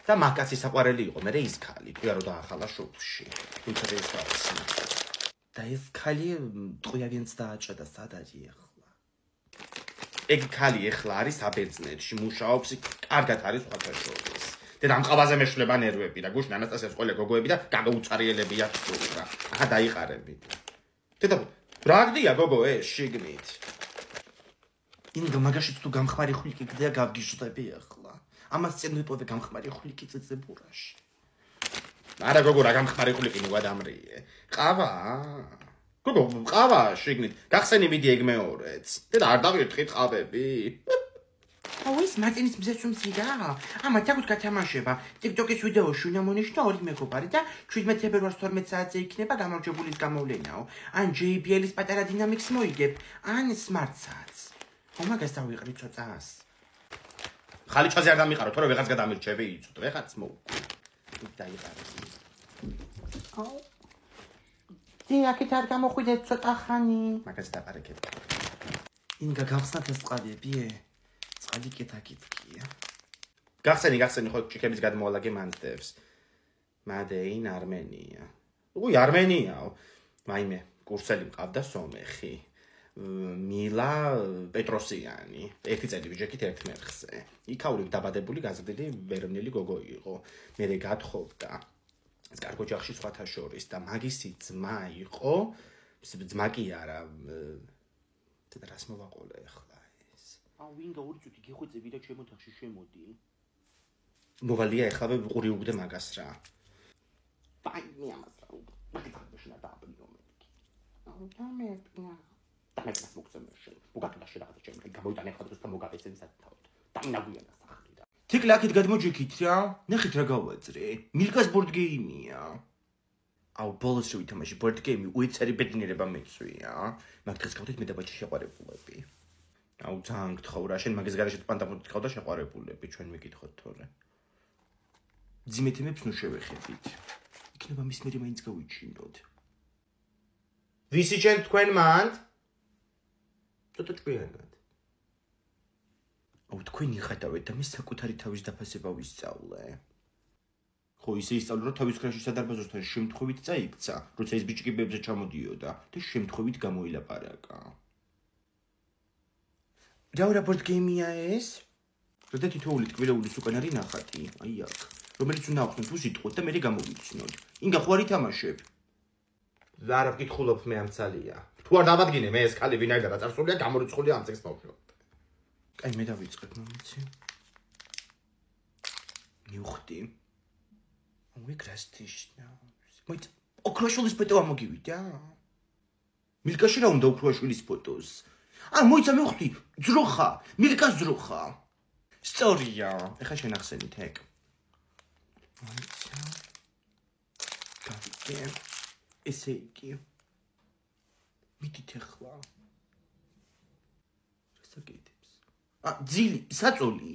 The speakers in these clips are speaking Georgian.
და მაგკაცი საყვარელი იყო, მე ის ქალი, თქვია რომ დაახალა შუბლში. თუმცა ეს გავხსნა. და ეს ქალი ტყვიავიანს დააჭდა სად არის ახლა? ეგ ქალი ახლა არის საბერძნეთში, მუშაობს, კარგად არის სხვათა შორის. და დამყავაზე მეშლება ნერვები და გუშინ ანასტასიას ყველა გოგოები და გამოუწარიელებია თურა. ახლა დაიყარები. დედა, რა გდია გოგო ეს შიგნით? ინგა მაგაშიც თუ გამხმარი ხვლიკი გდია გავგიჟდები ახლა. ამას წინ ვიპოვე გამხმარი ხვლიკი წეწებურაში. არა გოგო რა გამხმარი ხვლიკი მოვადამრიე. ყავა? გოგო, ყავა შიგნით. გახსენი მიდი ეგ მეორეც. დედა არ დავირთხით ყავები. აუ ეს მარტინის მზესუმსია? ამა თაგუთ გათამაშება. TikTok-ის ვიდეოში უნდა მონიშნო ორი მეგობარი და 17 თებერვალს 12 საათზე იქნება გამარჯვებულის გამოვლენაო. ან JBL-ის პატარა დინამიკს მოიგებ, ან Smart Saats. მაგას დავიყრი ცოტას. ხალიჩაზე არ დამიყარო, თორე ვეღაც გადამირჩევი იცოდ, ვეღაც მოუკვი. დაიყარე. აუ. აქეთ არ გამოხვიდეთ ცოტა ხანი. მაგას დაპარეკებ. ინგა გავხსნათ ეს წყალები? წყალი კეთაკეთკია. გახსენი ხო ჩიქების გადმოვალაგე მანძდებს. მადეინ არმენია. უი არმენიაო. მაიმე, კურსელი მყავდა სომეხი. მილა პეტროსიანი. ერთი წელი ვიჯექით ერთ მერხზე. იქაური დაბადებული გაზრდილი ვერმნელი გოგო იყო. მერე გათხოვდა. ეს კარგ ოჯახში სხვათა შორის და მაგისი ძმა იყო. ძმა კი არა. და რას მოვაყოლე ახლა ეს? აუ ვინგა ორი წუთი გიხვეწები და ჩემო თახში შემოდი. მოვალია ახლა ვიყური უგდე მაგას რა. ბაი მე ამას რა. მაგითახშნა დააბრიო მეთქი. აუ დამეპნა. დამეპნა მოგცემში. მოგაკეთე რაღაც ჩემი გამოიტანე ხა დროს და მოგაპეცენ სათავოდ. დაინაგვიანა სახლი და. თიკლაკით გადმოჯექით რა. ნახეთ რა გავაძრე. მილკას ბორდ გეიმია. აუ ბოლოს რო ვითამაში ბორდ გეიმი უეცარი ბედნიერება მეცვია. მაგ დღეს გავდეთ მე და ბაჭი შეყვარებულები. აუ ძალიან გთხოვ რა შენ მაგის garaშე პანდაფონით გქავდა შეყვარებულები ჩვენ მეკითხოთ თორე. ძიმეთემებს ნუ შევეხებით. იქნება მის მერე მაინც გავიჩინოთ. ვისი ჩვენ თქვენ მანდ? ცოტა ჭკვიანად. აუ თქვენ იხატავეთ და მე საკუთარი თავის დაფასება ვისწავლე. ხო ისე ისწავლე რომ თავის ხრაში სადარბაზოსთან შემთხვევით წაიქცა, როცა ეს ბიჭი კიბებზე ჩამოდიოდა და შემთხვევით გამოილაპარაკა. რა რაპორტ გეიმია ეს? როდა თითოეული ტკბილეულის უკან არის ნახატი, აი აქ, რომელიც უნდა ახსნათ უსიტყვოთ და მე გამოვიცნოთ. ინგა ხო არ ითამაშებ? არა ვკითხულობ მე ამ ცალია. თუ არ დავადგინე მე ეს ქალი ვინაიდან აწარსულია გამორიცხულია ამ წეს ბავშვად. კაი მე დავიწყებ მომიცი. მივხვდი. Ой, красивно. Мой окрошуლის ფოტო ამოგივიდა. მილკაში რა უნდა ოქროაშვილის ფოტოს? მოიცა მივხვდი, ძროხა, მილკას ძროხა. სწორია. ეხა შენახსენით ეგ. მოიცა. კაფე. ესე იგი. მიდით ახლა. რასაკეთებს? ძილი, საწოლი.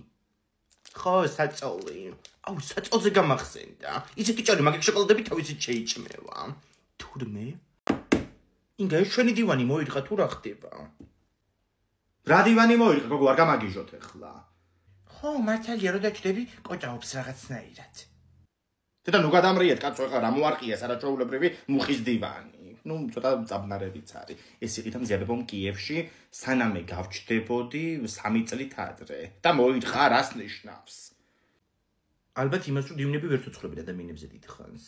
ხო, საწოლი. აუ, საწოლზე გამახსენდა. ისეთი ჭარი მაგის შოკოლადები თავისით შეიჭმევა. თურმე? ინგა ეს ჩვენი დივანი მოიდგა თუ რა ხდება? რა დივანი მოიდგა, გოგო, არ გამაგიჟოთ ახლა. ხო, მართალია რომ დაჭდები კოჭაობს რაღაცნაირად. დედა ნუ გადამრიეთ კაცო ახლა რა მოარყიეს არაჩვეულებრივი მუხის დივანი. ნუ ცოტა წაბნარებით არის. ეს იყითა მზიარებომ კიევში, სანამე გავჩდებოდი 3 წლით ადრე და მოითხა რას ნიშნავს. ალბათ იმას რომ დივნები ვერ ცოცხლობენ ადამიანებზე დიდხანს.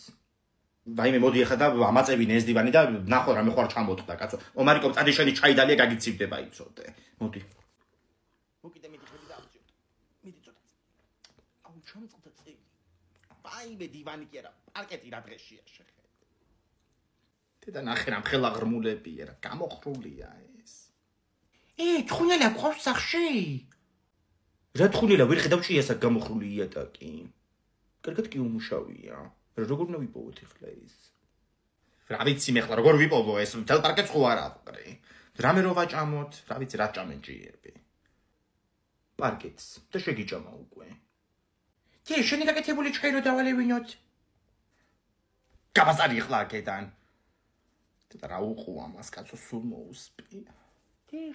ვაიმე მოდი ახლა და ამაწევინე ეს დივანი და ნახო რა მე ხوار ჩამოწყდა კაცო. ომარიკო წადიშენი ჩაიდალია გაგიცივდება იცოდე. მოდი. მოკიდე მიდი ხედი დავწიოთ. მიდი ცოტა. აუ ჩამწყდა წელი. ვაიმე დივანი კი არა, პარკეტი რა დღეშია შეხედე. და ნახე რა მხელა ღრმულებია რა გამოხრულია ეს. თხუნელა ყავს სახში? რა თხუნელა ვერ ხედავ ჭიასა გამოხრული იატაკი. კარგად კი უმუშავია. როგორ უნდა ვიპოვოთ ახლა ეს? რა ვიცი მე ხლა როგორ ვიპოვო ეს? მთელ პარკეთს ხო არ აყრი. რამე რო ვაჭამოთ, რა ვიცი რა ჭამენ ჭიები. პარკეთს და შეგიჭამა უკვე. შენი გაკეთებული ჩხერო დავალევინოთ. გაბაზარი ხლა აქედან. და რა უყო ამას კაცო სულ მოუსპი.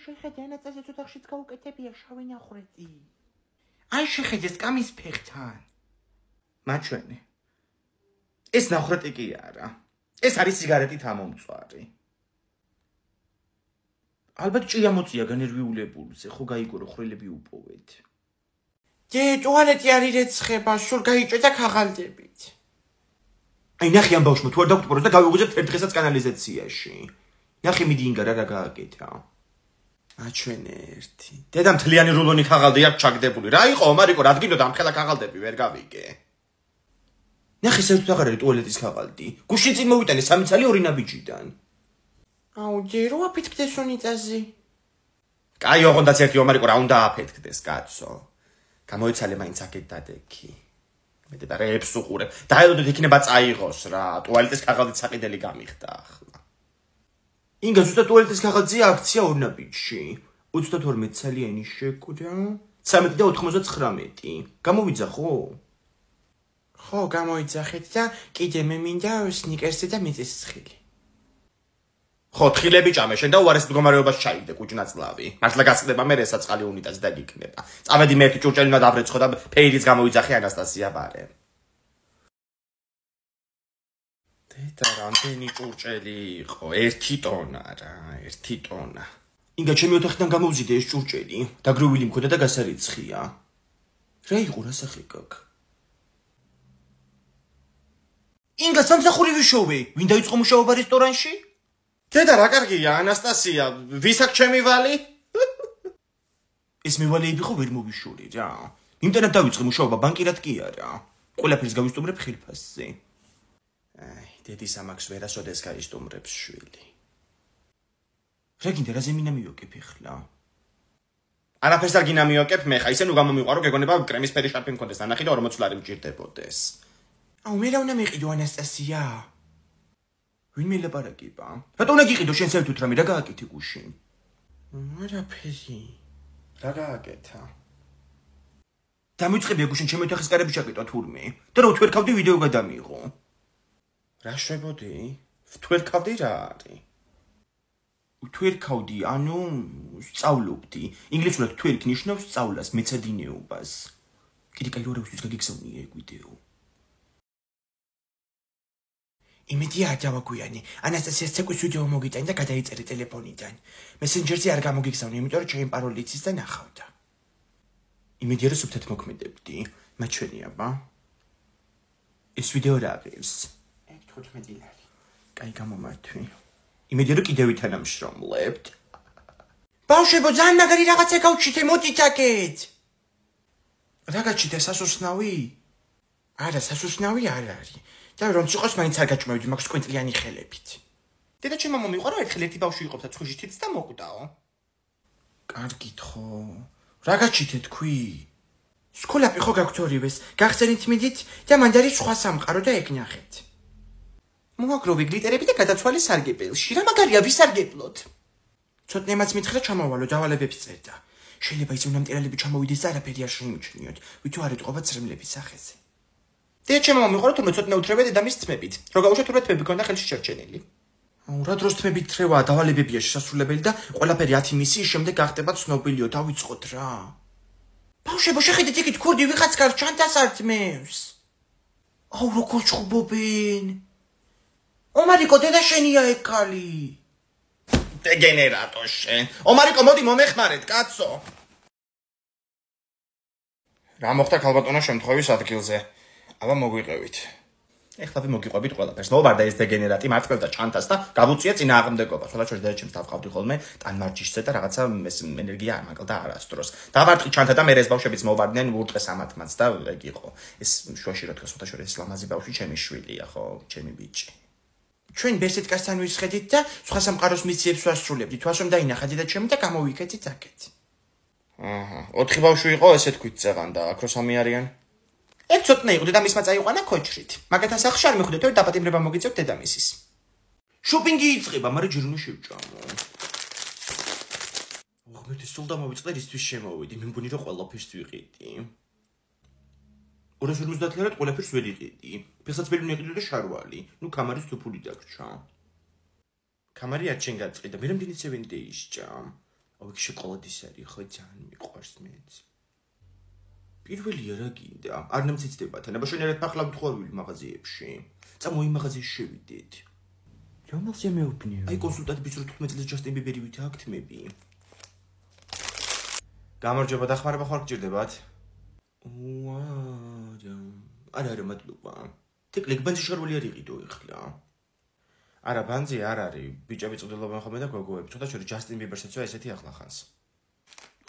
შეხედე ანაწაზე ცოტა ხშიც გაუკეთებია შავი ნახრეთი. აი შეხედე სკამის ფეხთან. მაჩვენი. ეს ნახრატი კი არა. ეს არის სიგარეტით ამომწვარი. ალბათ ჭია მოწია განერვიულებულზე, ხო გაიგო ხრილები უპოვეთ. ტუალეტი არ ირეცხება, სულ გაიჭე და ქაღალდებით. აი ნახე ამ ბავშვმა თუ არ დაგტპოროს და გავიღვიძებთ ერთ დღესაც კანალიზაციაში. ნახე მიდი ინგა რა გააკეთა. მაჩვენე ერთი. დედა მთლიანი რულონი ქაღალდი აქვს ჩაგდებული. რა იყო მარიკო, რადგინო დამხელა ქაღალდები ვერ გავიგე. ნახე საერთოდ აღარ არის ტუალეტის ქაღალდი. გუშინ წინ მოვიტანე 3 ცალი 2 ნაბიჯიდან. აუ ჯერო აფეთქდეს უნიტაზი. კაი ოღონდაც ერთი მარიკო რა უნდა აფეთქდეს კაცო. გამოიცალე მაინც აქეთ დადექი. მე და რეებს უყურებ. დაელოდოთ იქნება წაიღოს რა. ტუალეტის ქაღალდით საყიდელი გამიხდა ახლა. ინგა ზუსტად ტუალეტის ქაღალდზე აქცია 2 ნაბიჯში. 32 ცალიანი შეკვდა 13 და 99. გამოვიძახ ხო? ხო, გამოიძახეთ და კიდე მე მინდა სნიკერსი და მიწისძღილი. ხო, თხილები ჭამე, შენ და უარეს მდგომარეობას ჩაიგდე კუჭნაწლავი. მართლა გასწდება მე რესაც წყალი უნიტაზი და გიქნება. წავედი მე ერთი ჭურჭელი უნდა დავრეცხო და ფეირიც გამოიძახე ანასტასია ბარე. დედა რამდენი ჭურჭელი იყო? 1 ტონა რა, 1 ტონა. ინგა ჩემი ოთახიდან გამოვზიდე ეს ჭურჭელი, დაგროვილი მქონდა და გასარიცხია. რა იყო რა სახე გაქვს? ინგა სამსახური ვიშოვე, ვინ დაიწყო მუშაობა რესტორანში? დედა რა კარგია, ანასტასია, ვის აქვს ჩემი ვალი? ეს მე ვალეები ხო ვერ მოვიშორი რა. იმდანაც დავიწყე მუშაობა ბანკირად კი არა. ყველაფერს გავისტუმრებ ხილფასზე. აი, დედის ამაქვს ვერასოდეს გაისტუმრებს შვილი. რა გინდა რა ზემინა მივიოკებ ახლა? არაფერს არ გინდა მივიოკებ მე ხა, ისე ნუ გამომიყვარო გეგონება კრემის ფერი შარფი მქონდეს, ანახი და 40 ლარი მჭირდებოდეს. აუ მე რა უნდა მეყიდო ანასტასია? ვინ მელაპარაკება? რატო უნდა გიყიდო შენ საერთოდ რამე რა გააკეთე გუშინ? არაფერი. რა გააკეთა? დამიწყებია გუშინ ჩემი ოთახის კარები ჩაკეტვა თურმე. და რა ვთვერქავდი ვიდეო გადამიღო. რა შვებოდი? ვთვერქავდი რა არის? ვთვერქავდი, ანუ სწავლობდი. ინგლისურად თვერქ ნიშნავს სწავლას, მეცადინეობას. კიდე კაი როუსთვის გაგიგზავნია ეგ ვიდეო. იმედია არ დავაგვიანი. ანასტასიას ცეკვის ვიდეო მოგიტანი და გადაიწერე ტელეფონიდან. მესენჯერზე არ გამოგიგზავნე, იმიტომ რომ ჩემი პაროლი იცის და ნახავდა. იმედია რომ სუფთად მოქმედებდი. მაჩვენია ბა. ეს ვიდეო რა არის? 15 ლარი. კაი გამომართვი. იმედია რომ კიდევ ვითანამშრომლებთ. ბავშვებო, ძალიან მაგარი რაღაცა გავჩიტე, მოდით აქეთ. რა გაჩიტე, სასუსნავი? არა, სასუსნავი არ არის. და რომ ციყოს მაინც არ გაჭმევდი მაქვს კვინტლიანი ხელებით. დედა ჩემმა მომიყვარო ერთხელ ერთი ბავშვი იყო და ცხვიში თიც და მოკვდაო. კარგით ხო. რა გაჩიტე თქვი? სკოლაპი ხო გაგვთორივეს. გახსენით მიდით და მანდარი სხვა სამყარო და ეგ ნახეთ. მოაგროვი გლიტერები და გადაცვალე სარგებელში. რა მაგარია ვისარგებლოთ? ცოტნემაც მითხრა ჩამოვალო დავალებებს წერდა. შეიძლება ისე უნამტერალები ჩამოვიდეს და არაფერი არ შეიმჩნიოთ. ვითო არ ეთყობა ცრემლების სახეზე. დედა ჩემმა მომიყვარო თურმე ცოტნე უთრევე დედამის თმებით. რო გავუშვა თურმე თმები ქონდა ხელში შერჩენილი. აუ რა დროს თმებით თრევა დავალებებია შესასრულებელი და ყველაფერი 10 მისიის შემდეგ გახდება ცნობილიო დავიწყოთ რა. ბავშვებო შეხედეთ იქით ქურდი ვიღაც გარს ჩანთას ართმევს. აუ როგორ ჩხუბობენ. ომარიკო დედა შენია ეგ ქალი. დეგენერატო შენ. ომარიკო მოდი მომეხმარეთ კაცო. რა მოხდა ქალბატონო შემთხვევის ადგილზე? აბა მოგვიყევით. ეხლა მოგიყვებით ყველაფერს. მოვარდა ეს დეგენერატი მართლდა ჩანთას და გავუწია წინააღმდეგობას. ხოლმე ჩვენ დედაჩემს დავყავდი ხოლმე ტანმარჯიშზე და რაღაცა ეს ენერგია არ მაკლდა არასდროს. დავარტყი ჩანთა და მე ეს ბავშვებიც მოვარდნენ ურტყეს ამათმაც და ეგ იყო. ეს შუაში რა თქოს უთაშორეს ლამაზი ბავშვი ჩემი შვილია ხო, ჩემი ბიჭი. ჩვენ ბესეთკასთან ვისხედით და სხვა სამყაროს მისიებს ვასრულებდით. თვასრომ დაინახა დედაჩემი და გამოვიქეცით აქეთ. აჰა, 4 ბავშვი იყო, ესე თქვით წეღან და აქ რო 3 არიან. ეგ ცოტნე იყო დედამისმა წაიყვანა ქოჩრით. მაგათა სახში არ მიხვდეთ რომ დაპატიმრება მოგიწევთ დედამისის. შოპინგი იწყება, მაგრამ ჯერ უნდა შევჭამო. ოღონდ სულ დამოვიწყდა ისთვის შემოვიდი. მე მგონი რომ ყველაფერს ვიყიდი. 250 ლარად ყველაფერს ვერ იყიდი. ფეხსაც ვერ მიყიდო და შარვალი. ნუ კამარის თუფული დაგჭა. კამარი არ ჩენ გაწყიდა. მე რამდენი 7 days-ჭა. აუ შოკოლადის არის ხო ძალიან მიყვარს მეც. პირველი არა გინდა. არ ნამციცდებათან, აბა შენ ერთ ფახლავით ხვარვილი მაღაზიებში. წამო იმ მაღაზიაში შევიდეთ. რომელზე მეუბნიო? აი კონსულტანტების რო 15 წელს ჯასტინ ბიბერი ვითა აქტმები. გამარჯობა, დახმარება ხარ გჭირდებათ? არა, მადლობა. ტეკლი ბანძი შარველი არ იყიდო ეხლა. არა, ბანძი არ არის. ბიჭები წვდელობენ ხოლმე და გოგოები. ცოტა შორი ჯასტინ ბიბერს ეცვა ესეთი ახლახანს.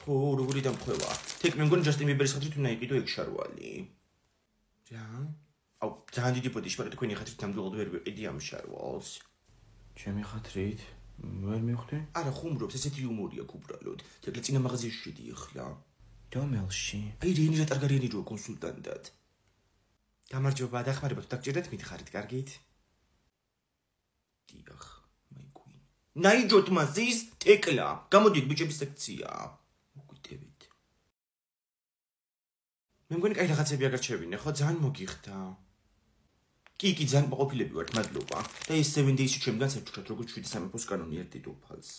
ხო, როგორი დამხვევა. ტეკლი მგონი ჯასტინ ბიბერის ხათრით უნდა იყიდო ეგ შარვალი. რა? აუ, ძალიან დიდი პოტიში, მაგრამ თქვენი ხათრით ნამდვილად ვერ ვიყიდი ამ შარვალს. ჩემი ხათრით ვერ მივხვდი? არა, ხუმრობს, ესეთი იუმორი აქვს უბრალოდ. ტეკლი წინა მაღაზიაში შედი ეხლა. დომელში. აი რეინი რა ტარგარიანი რო კონსულტანტად. გამარჯობა, დახმარება თუ დაგჭირდეთ, მითხარით, კარგით? დიახ, my queen. ნაიჯოთ მასის ტეკლა. გამოდი ბიჭების სექცია. მოგვიტევით. მე მგონი კაი რაღაცები აგარჩევინე, ხო, ძალიან მოგიხდა. კი, ძალიან ყოფილები ვართ, მადლობა. და ეს 7 days-ში ჩემგან საჩუქრად როგორც 7 სამეფოს კანონი ერთ დიდ უფალს.